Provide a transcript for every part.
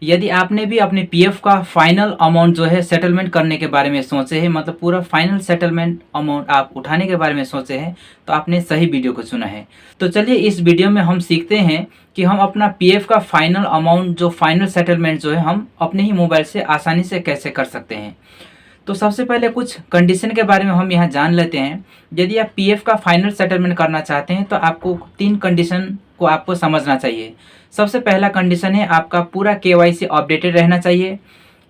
यदि आपने भी अपने पीएफ का फाइनल अमाउंट जो है सेटलमेंट करने के बारे में सोचे हैं, मतलब पूरा फाइनल सेटलमेंट अमाउंट आप उठाने के बारे में सोचे हैं, तो आपने सही वीडियो को चुना है। तो चलिए इस वीडियो में हम सीखते हैं कि हम अपना पीएफ का फाइनल अमाउंट जो फाइनल सेटलमेंट जो है हम अपने ही मोबाइल से आसानी से कैसे कर सकते हैं। तो सबसे पहले कुछ कंडीशन के बारे में हम यहाँ जान लेते हैं। यदि आप पीएफ का फाइनल सेटलमेंट करना चाहते हैं तो आपको 3 कंडीशन को आपको समझना चाहिए। सबसे पहला कंडीशन है आपका पूरा केवाईसी अपडेटेड रहना चाहिए।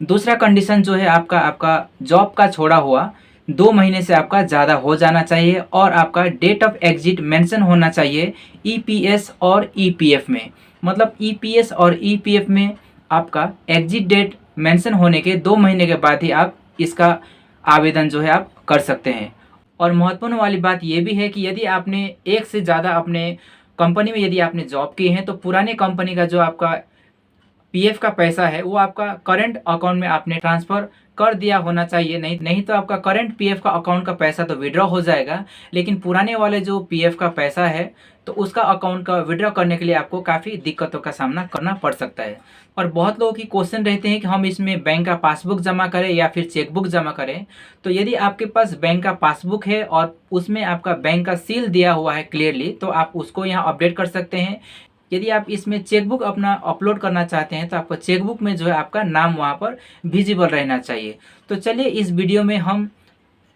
दूसरा कंडीशन जो है आपका आपका जॉब का छोड़ा हुआ 2 महीने से आपका ज़्यादा हो जाना चाहिए और आपका डेट ऑफ एग्जिट मेंशन होना चाहिए ईपीएस और ईपीएफ में। मतलब ईपीएस और ईपीएफ में आपका एग्जिट डेट मेंशन होने के 2 महीने के बाद ही आप इसका आवेदन जो है आप कर सकते हैं। और महत्वपूर्ण वाली बात ये भी है कि यदि आपने एक से ज़्यादा अपने कंपनी में यदि आपने जॉब की है तो पुराने कंपनी का जो आपका पीएफ का पैसा है वो आपका करंट अकाउंट में आपने ट्रांसफ़र कर दिया होना चाहिए। नहीं नहीं तो आपका करंट पीएफ का अकाउंट का पैसा तो विड्रॉ हो जाएगा, लेकिन पुराने वाले जो पीएफ का पैसा है तो उसका अकाउंट का विड्रॉ करने के लिए आपको काफ़ी दिक्कतों का सामना करना पड़ सकता है। और बहुत लोगों की क्वेश्चन रहते हैं कि हम इसमें बैंक का पासबुक जमा करें या फिर चेकबुक जमा करें। तो यदि आपके पास बैंक का पासबुक है और उसमें आपका बैंक का सील दिया हुआ है क्लियरली, तो आप उसको यहाँ अपडेट कर सकते हैं। यदि आप इसमें चेकबुक अपना अपलोड करना चाहते हैं तो आपका चेकबुक में जो है आपका नाम वहाँ पर विजिबल रहना चाहिए। तो चलिए इस वीडियो में हम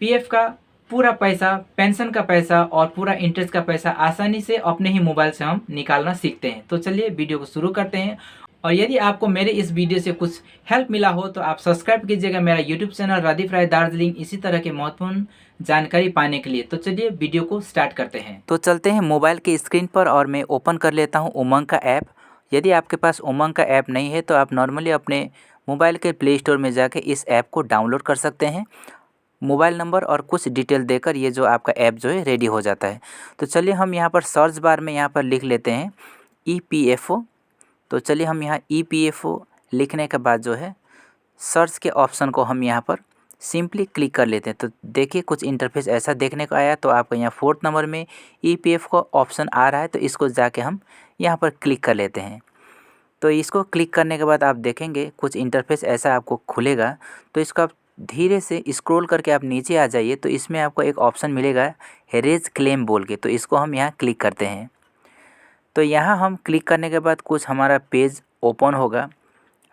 पीएफ का पूरा पैसा, पेंशन का पैसा और पूरा इंटरेस्ट का पैसा आसानी से अपने ही मोबाइल से हम निकालना सीखते हैं। तो चलिए वीडियो को शुरू करते हैं। और यदि आपको मेरे इस वीडियो से कुछ हेल्प मिला हो तो आप सब्सक्राइब कीजिएगा मेरा यूट्यूब चैनल रादीप राय दार्जिलिंग, इसी तरह के महत्वपूर्ण जानकारी पाने के लिए। तो चलिए वीडियो को स्टार्ट करते हैं। तो चलते हैं मोबाइल की स्क्रीन पर और मैं ओपन कर लेता हूँ उमंग का ऐप। यदि आपके पास उमंग का ऐप नहीं है तो आप नॉर्मली अपने मोबाइल के प्ले स्टोर में जाके इस ऐप को डाउनलोड कर सकते हैं। मोबाइल नंबर और कुछ डिटेल देकर ये जो आपका ऐप जो है रेडी हो जाता है। तो चलिए हम यहाँ पर सर्च बार में यहाँ पर लिख लेते हैं ईपीएफओ। तो चलिए हम यहाँ ईपीएफओ लिखने के बाद जो है सर्च के ऑप्शन को हम यहाँ पर सिंपली क्लिक कर लेते हैं। तो देखिए कुछ इंटरफेस ऐसा देखने को आया। तो आपको यहाँ 4th नंबर में ईपीएफ का ऑप्शन आ रहा है, तो इसको जाके हम यहाँ पर क्लिक कर लेते हैं। तो इसको क्लिक करने के बाद आप देखेंगे कुछ इंटरफेस ऐसा आपको खुलेगा। तो इसको आप धीरे से स्क्रॉल करके आप नीचे आ जाइए। तो इसमें आपको एक ऑप्शन मिलेगा रेज क्लेम बोल के, तो इसको हम यहाँ क्लिक करते हैं। तो यहाँ हम क्लिक करने के बाद कुछ हमारा पेज ओपन होगा।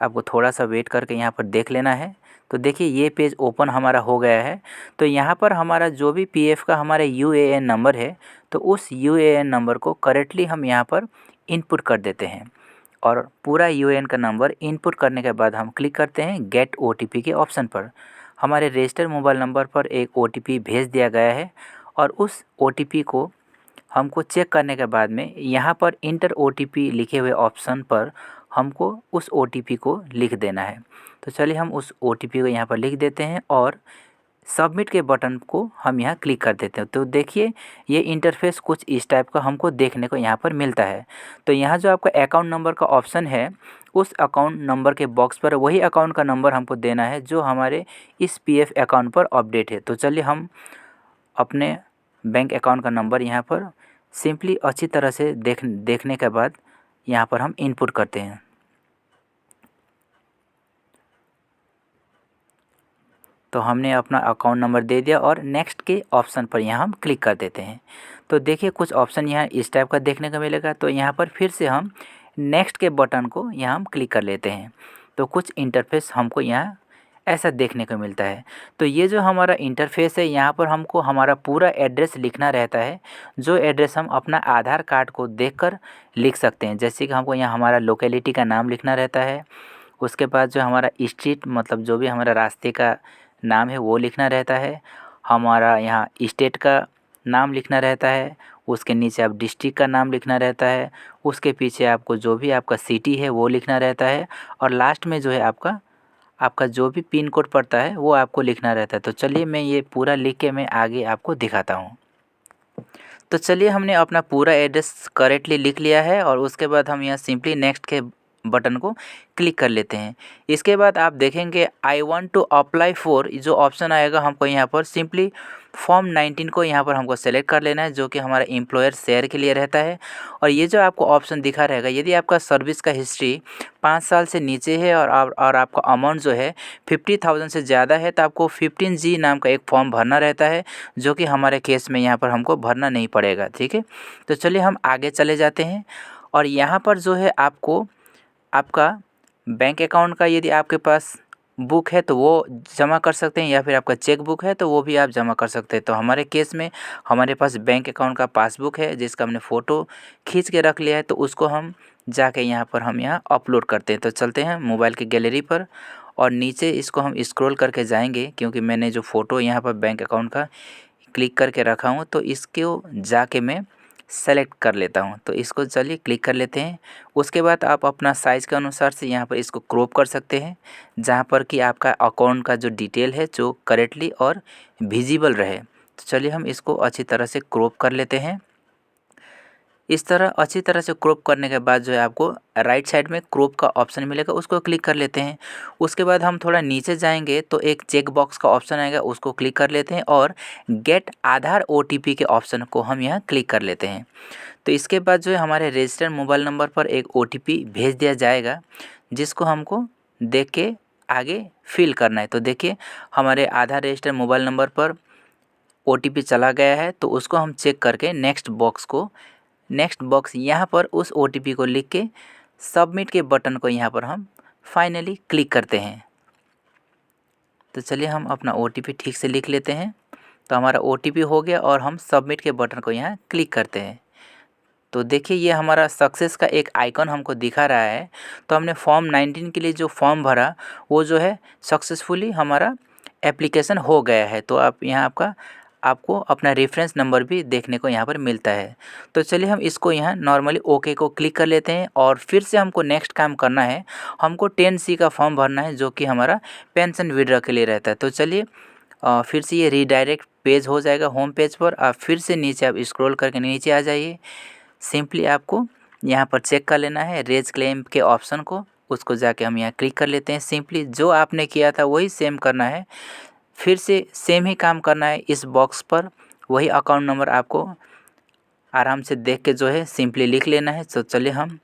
आपको थोड़ा सा वेट करके यहाँ पर देख लेना है। तो देखिए ये पेज ओपन हमारा हो गया है। तो यहाँ पर हमारा जो भी पीएफ का हमारा यूएएन नंबर है, तो उस यूएएन नंबर को करेक्टली हम यहाँ पर इनपुट कर देते हैं। और पूरा यूएएन का नंबर इनपुट करने के बाद हम क्लिक करते हैं गेट ओटीपी के ऑप्शन पर। हमारे रजिस्टर्ड मोबाइल नंबर पर एक ओटीपी भेज दिया गया है और उस ओटीपी को हमको चेक करने के बाद में यहाँ पर इंटर ओटीपी लिखे हुए ऑप्शन पर हमको उस ओटीपी को लिख देना है। तो चलिए हम उस ओटीपी को यहाँ पर लिख देते हैं और सबमिट के बटन को हम यहाँ क्लिक कर देते हैं। तो देखिए ये इंटरफेस कुछ इस टाइप का हमको देखने को यहाँ पर मिलता है। तो यहाँ जो आपका अकाउंट नंबर का ऑप्शन है, उस अकाउंट नंबर के बॉक्स पर वही अकाउंट का नंबर हमको देना है जो हमारे इस पीएफ अकाउंट पर अपडेट है। तो चलिए हम अपने बैंक अकाउंट का नंबर यहाँ पर सिंपली अच्छी तरह से देखने के बाद यहाँ पर हम इनपुट करते हैं। तो हमने अपना अकाउंट नंबर दे दिया और नेक्स्ट के ऑप्शन पर यहाँ हम क्लिक कर देते हैं। तो देखिए कुछ ऑप्शन यहाँ इस टाइप का देखने को मिलेगा। तो यहाँ पर फिर से हम नेक्स्ट के बटन को यहाँ हम क्लिक कर लेते हैं। तो कुछ इंटरफेस हमको यहाँ ऐसा देखने को मिलता है। तो ये जो हमारा इंटरफेस है, यहाँ पर हमको हमारा पूरा एड्रेस लिखना रहता है, जो एड्रेस हम अपना आधार कार्ड को देखकर लिख सकते हैं। जैसे कि हमको यहाँ हमारा लोकेलिटी का नाम लिखना रहता है। उसके बाद जो हमारा स्ट्रीट, मतलब जो भी हमारा रास्ते का नाम है वो लिखना रहता है। हमारा यहाँ स्टेट का नाम लिखना रहता है। उसके नीचे आप डिस्ट्रिक्ट का नाम लिखना रहता है। उसके पीछे आपको जो भी आपका सिटी है वो लिखना रहता है। और लास्ट में जो है आपका जो भी पिन कोड पड़ता है वो आपको लिखना रहता है। तो चलिए मैं ये पूरा लिख के मैं आगे आपको दिखाता हूँ। तो चलिए हमने अपना पूरा एड्रेस करेक्टली लिख लिया है और उसके बाद हम यहाँ सिंपली नेक्स्ट के बटन को क्लिक कर लेते हैं। इसके बाद आप देखेंगे I want to apply for जो ऑप्शन आएगा, हमको यहाँ पर सिंपली फॉर्म 19 को यहाँ पर हमको सेलेक्ट कर लेना है, जो कि हमारा एम्प्लॉयर शेयर के लिए रहता है। और ये जो आपको ऑप्शन दिखा रहेगा, यदि आपका सर्विस का हिस्ट्री 5 साल से नीचे है और आपका अमाउंट जो है 50,000 से ज़्यादा है, तो आपको 15G नाम का एक फॉर्म भरना रहता है, जो कि हमारे केस में यहाँ पर हमको भरना नहीं पड़ेगा। ठीक है, तो चलिए हम आगे चले जाते हैं। और यहाँ पर जो है आपको आपका बैंक अकाउंट का यदि आपके पास बुक है तो वो जमा कर सकते हैं, या फिर आपका चेक बुक है तो वो भी आप जमा कर सकते हैं। तो हमारे केस में हमारे पास बैंक अकाउंट का पासबुक है, जिसका हमने फ़ोटो खींच के रख लिया है, तो उसको हम जाके यहाँ पर हम यहाँ अपलोड करते हैं। तो चलते हैं मोबाइल की गैलरी पर और नीचे इसको हम स्क्रॉल करके जाएंगे, क्योंकि मैंने जो फ़ोटो यहाँ पर बैंक अकाउंट का क्लिक करके रखा हूँ, तो इसको जाके मैं सेलेक्ट कर लेता हूँ। तो इसको चलिए क्लिक कर लेते हैं। उसके बाद आप अपना साइज़ के अनुसार से यहाँ पर इसको क्रॉप कर सकते हैं, जहाँ पर कि आपका अकाउंट का जो डिटेल है जो करेक्टली और विजिबल रहे। तो चलिए हम इसको अच्छी तरह से क्रॉप कर लेते हैं। इस तरह अच्छी तरह से क्रॉप करने के बाद जो है आपको राइट साइड में क्रॉप का ऑप्शन मिलेगा, उसको क्लिक कर लेते हैं। उसके बाद हम थोड़ा नीचे जाएंगे तो एक चेक बॉक्स का ऑप्शन आएगा, उसको क्लिक कर लेते हैं और गेट आधार OTP के ऑप्शन को हम यहाँ क्लिक कर लेते हैं। तो इसके बाद जो है हमारे रजिस्टर्ड मोबाइल नंबर पर एक OTP भेज दिया जाएगा, जिसको हमको देख के आगे फिल करना है। तो देखिए हमारे आधार रजिस्टर्ड मोबाइल नंबर पर OTP चला गया है, तो उसको हम चेक करके नेक्स्ट बॉक्स यहाँ पर उस OTP को लिख के सबमिट के बटन को यहाँ पर हम फाइनली क्लिक करते हैं। तो चलिए हम अपना OTP ठीक से लिख लेते हैं। तो हमारा OTP हो गया और हम सबमिट के बटन को यहाँ क्लिक करते हैं। तो देखिए ये हमारा सक्सेस का एक आइकन हमको दिखा रहा है। तो हमने फॉर्म 19 के लिए जो फॉर्म भरा वो जो है सक्सेसफुली हमारा एप्लीकेशन हो गया है। तो आप यहाँ आपको अपना रेफरेंस नंबर भी देखने को यहाँ पर मिलता है। तो चलिए हम इसको यहाँ नॉर्मली ओके को क्लिक कर लेते हैं और फिर से हमको नेक्स्ट काम करना है। हमको 10C का फॉर्म भरना है, जो कि हमारा पेंशन विड्रॉ के लिए रहता है। तो चलिए फिर से ये रीडायरेक्ट पेज हो जाएगा होम पेज पर। आप फिर से नीचे आप स्क्रॉल करके नीचे आ जाइए। सिंपली आपको यहाँ पर चेक कर लेना है रेज क्लेम के ऑप्शन को, उसको जाके हम यहाँ क्लिक कर लेते हैं। सिंपली जो आपने किया था वही सेम करना है, फिर से सेम ही काम करना है इस बॉक्स पर। वही अकाउंट नंबर आपको आराम से देख के जो है सिंपली लिख लेना है। तो चलिए हम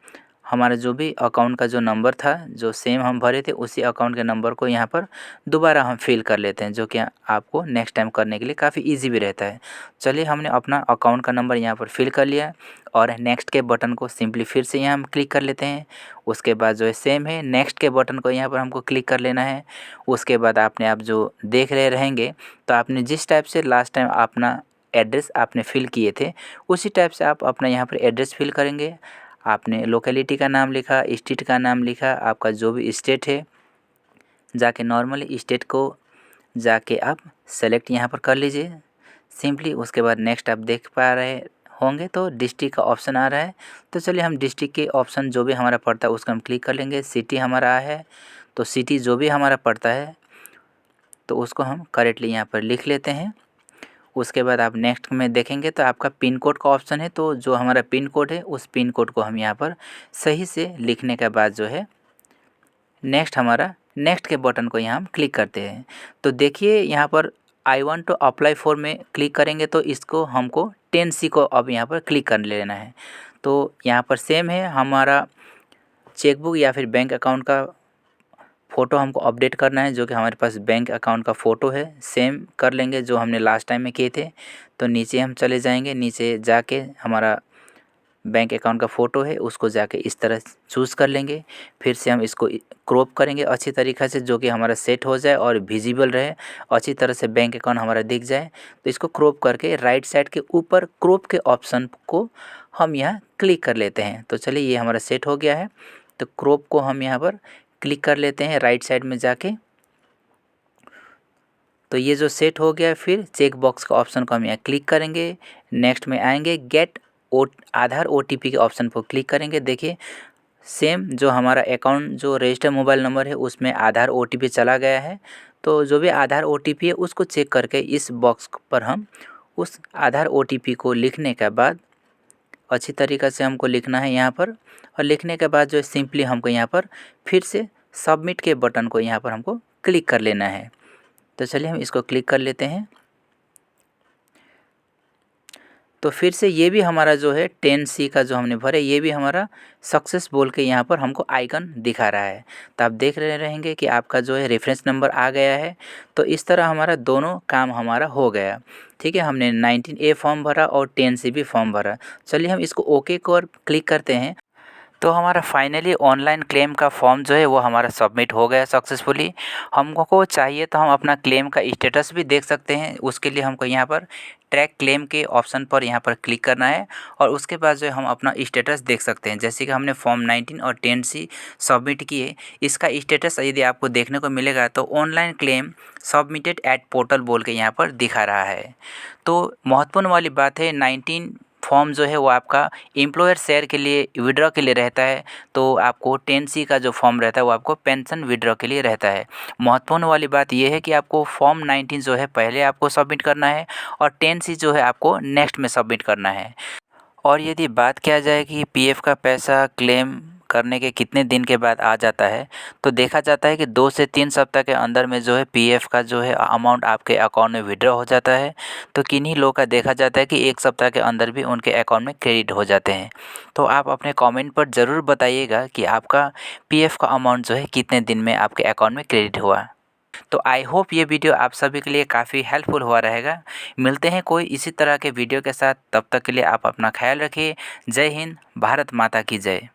हमारा जो भी अकाउंट का जो नंबर था जो सेम हम भरे थे, उसी अकाउंट के नंबर को यहाँ पर दोबारा हम फिल कर लेते हैं, जो कि आपको नेक्स्ट टाइम करने के लिए काफ़ी इजी भी रहता है। चलिए हमने अपना अकाउंट का नंबर यहाँ पर फिल कर लिया और नेक्स्ट के बटन को सिंपली फिर से यहाँ हम क्लिक कर लेते हैं। उसके बाद जो है सेम है, नेक्स्ट के बटन को यहाँ पर हमको क्लिक कर लेना है। उसके बाद आप जो देख रहे रहेंगे, तो आपने जिस टाइप से लास्ट टाइम अपना एड्रेस आपने फिल किए थे, उसी टाइप से आप अपना यहाँ पर एड्रेस फिल करेंगे। आपने लोकेलिटी का नाम लिखा, स्टेट का नाम लिखा, आपका जो भी स्टेट है जाके नॉर्मली स्टेट को जाके आप सेलेक्ट यहाँ पर कर लीजिए सिंपली। उसके बाद नेक्स्ट आप देख पा रहे होंगे तो डिस्ट्रिक्ट का ऑप्शन आ रहा है। तो चलिए हम डिस्ट्रिक्ट के ऑप्शन जो भी हमारा पड़ता है उसको हम क्लिक कर लेंगे। सिटी हमारा है, तो सिटी जो भी हमारा पड़ता है तो उसको हम करेक्टली यहाँ पर लिख लेते हैं। उसके बाद आप नेक्स्ट में देखेंगे तो आपका पिन कोड का ऑप्शन है, तो जो हमारा पिन कोड है उस पिन कोड को हम यहाँ पर सही से लिखने के बाद जो है नेक्स्ट के बटन को यहाँ हम क्लिक करते हैं। तो देखिए यहाँ पर I want to apply for में क्लिक करेंगे तो इसको हमको 10C को अब यहाँ पर क्लिक कर लेना है। तो यहाँ पर सेम है, हमारा चेकबुक या फिर बैंक अकाउंट का फ़ोटो हमको अपडेट करना है, जो कि हमारे पास बैंक अकाउंट का फ़ोटो है, सेम कर लेंगे जो हमने लास्ट टाइम में किए थे। तो नीचे हम चले जाएंगे, नीचे जाके हमारा बैंक अकाउंट का फ़ोटो है उसको जाके इस तरह चूज़ कर लेंगे। फिर से हम इसको क्रॉप करेंगे अच्छी तरीक़े से, जो कि हमारा सेट हो जाए और विजिबल रहे, अच्छी तरह से बैंक अकाउंट हमारा दिख जाए। तो इसको क्रॉप करके राइट साइड के ऊपर क्रॉप के ऑप्शन को हम यहाँ क्लिक कर लेते हैं। तो चलिए ये हमारा सेट हो गया है। तो क्रॉप को हम यहाँ पर क्लिक कर लेते हैं राइट साइड में जाके। तो ये जो सेट हो गया, फिर चेक बॉक्स का ऑप्शन को हम यहाँ क्लिक करेंगे। नेक्स्ट में आएंगे गेट आधार OTP के ऑप्शन पर क्लिक करेंगे। देखिए सेम जो हमारा अकाउंट जो रजिस्टर्ड मोबाइल नंबर है उसमें आधार OTP चला गया है। तो जो भी आधार OTP है उसको चेक करके इस बॉक्स पर हम उस आधार OTP को लिखने के बाद अच्छी तरीक़ा से हमको लिखना है यहाँ पर। और लिखने के बाद जो है सिंपली हमको यहाँ पर फिर से सबमिट के बटन को यहाँ पर हमको क्लिक कर लेना है। तो चलिए हम इसको क्लिक कर लेते हैं। तो फिर से ये भी हमारा जो है 10C का जो हमने भरे ये भी हमारा सक्सेस बोल के यहाँ पर हमको आइकन दिखा रहा है। तो आप देख रहे रहेंगे कि आपका जो है रेफरेंस नंबर आ गया है। तो इस तरह हमारा दोनों काम हमारा हो गया। ठीक है, हमने 19A फॉर्म भरा और 10C भी फॉर्म भरा। चलिए हम इसको ओके को क्लिक करते हैं। तो हमारा फाइनली ऑनलाइन क्लेम का फॉर्म जो है वो हमारा सबमिट हो गया सक्सेसफुली। हमको चाहिए तो हम अपना क्लेम का स्टेटस भी देख सकते हैं। उसके लिए हमको यहाँ पर ट्रैक क्लेम के ऑप्शन पर यहाँ पर क्लिक करना है और उसके बाद जो है हम अपना स्टेटस देख सकते हैं। जैसे कि हमने फॉर्म 19 और 10C सबमिट किए, इसका स्टेटस यदि आपको देखने को मिलेगा तो online claim submitted at portal बोल के यहाँ पर दिखा रहा है। तो महत्वपूर्ण वाली बात है 19 फॉर्म जो है वो आपका एम्प्लॉयर शेयर के लिए विड्रॉ के लिए रहता है। तो आपको 10C का जो फॉर्म रहता है वो आपको पेंशन विड्रॉ के लिए रहता है। महत्वपूर्ण वाली बात ये है कि आपको फॉर्म 19 जो है पहले आपको सबमिट करना है और 10C जो है आपको नेक्स्ट में सबमिट करना है। और यदि बात किया जाए कि पीएफ का पैसा क्लेम करने के कितने दिन के बाद आ जाता है, तो देखा जाता है कि 2 से 3 सप्ताह के अंदर में जो है पीएफ का जो है अमाउंट आपके अकाउंट में विड्रॉ हो जाता है। तो किन्हीं लोगों का देखा जाता है कि 1 सप्ताह के अंदर भी उनके अकाउंट में क्रेडिट हो जाते हैं। तो आप अपने कमेंट पर ज़रूर बताइएगा कि आपका पीएफ का अमाउंट जो है कितने दिन में आपके अकाउंट में क्रेडिट हुआ। तो आई होप ये वीडियो आप सभी के लिए काफ़ी हेल्पफुल हुआ रहेगा। मिलते हैं कोई इसी तरह के वीडियो के साथ, तब तक के लिए आप अपना ख्याल रखिए। जय हिंद, भारत माता की जय।